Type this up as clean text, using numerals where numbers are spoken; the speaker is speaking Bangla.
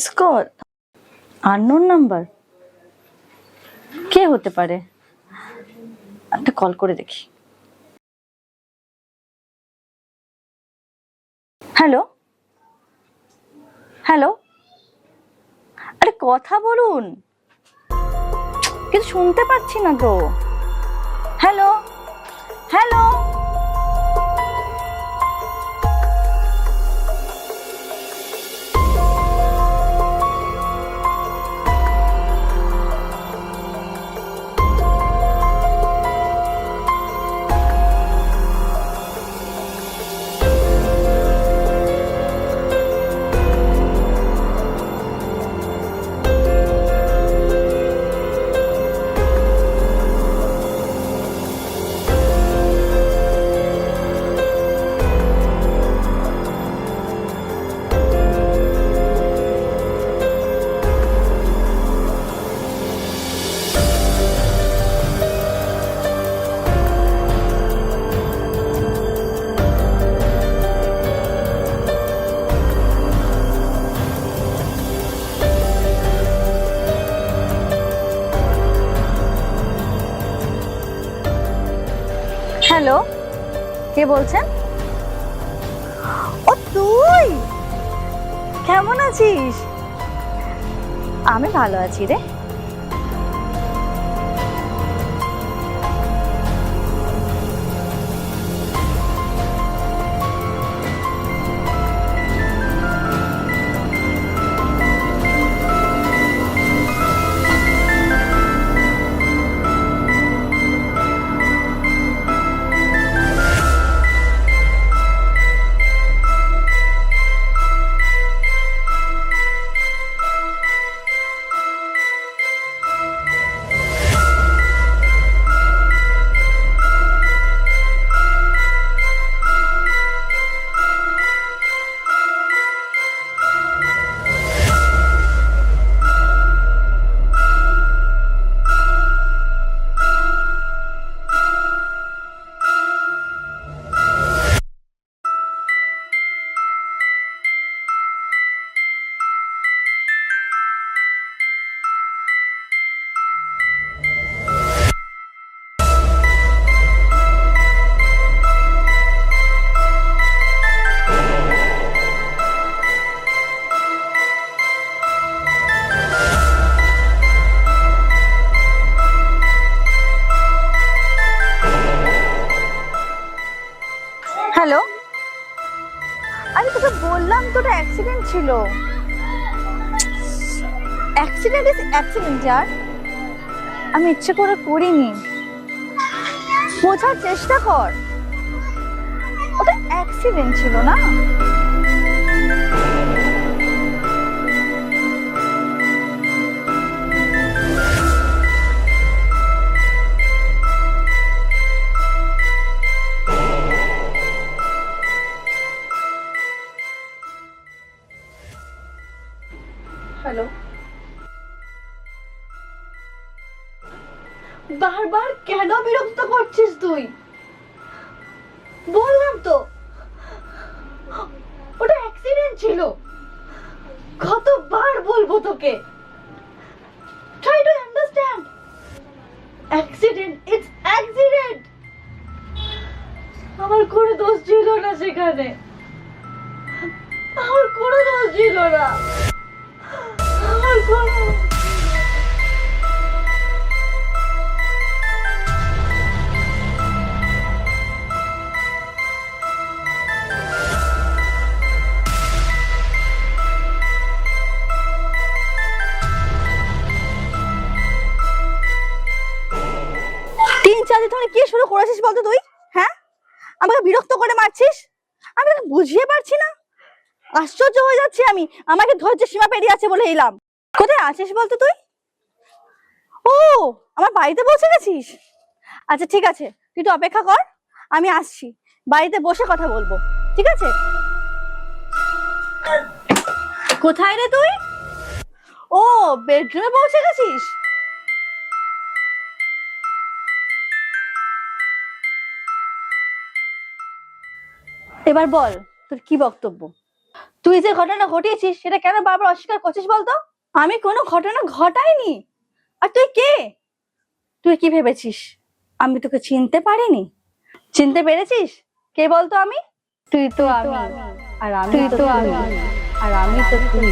Miss call, unknown number. কে হতে পারে? একটা কল করে দেখি। হ্যালো হ্যালো, আরে কথা বলুন, কিছু শুনতে পাচ্ছি না তো। Hello hello. হ্যালো, কে বলছেন? ও তুই, কেমন আছিস? আমি ভালো আছি রে। হ্যালো, আরে তোকে বললাম তো, ওটা অ্যাক্সিডেন্ট ছিল। অ্যাক্সিডেন্ট ইজ অ্যাক্সিডেন্ট यार, আমি ইচ্ছে করে করিনি, বোঝার চেষ্টা কর, ওটা অ্যাক্সিডেন্ট ছিল না। হ্যালো, বারবার কেন বিরক্ত করছিস তুই? বললাম তো ওটা অ্যাক্সিডেন্ট ছিল, কতবার বলবো তোকে? Try to understand, accident it's accident. আমার কোনো দোষ ছিল না সেখানে, আমার কোনো দোষ ছিল না, আমার কোনো। তিন চার দিন ধরে কি শুরু করেছিস বলতো তুই? হ্যাঁ, আমাকে বিরক্ত করে মারছিস, আমি তোকে বুঝিয়ে পারছি না। আশ্চর্য হয়ে যাচ্ছি আমি, আমাকে ধৈর্যের সীমা পেরিয়ে আছে বলে এলাম। কোথায় আছিস বলতো তুই? ও, আমার বাড়িতে পৌঁছে গেছিস? আচ্ছা ঠিক আছে, তুই তো অপেক্ষা কর, আমি আসছি, বাড়িতে বসে কথা বলবো, ঠিক আছে? কোথায় রে তুই? ও, বেডরুমে পৌঁছে গেছিস? এবার বল তোর কি বক্তব্য। তুই তুই যে ঘটনা ঘটিয়েছিস সেটা কেন বারবার অস্বীকার করছিস বলতো? আমি কোনো ঘটনা ঘটাইনি। আর তুই কে? তুই কি ভেবেছিস আমি তোকে চিনতে পারিনি? চিনতে পেরেছিস কে বলতো আমি? তুই তো আমি, আর আমি তো তুই, আর আমি তো তুই।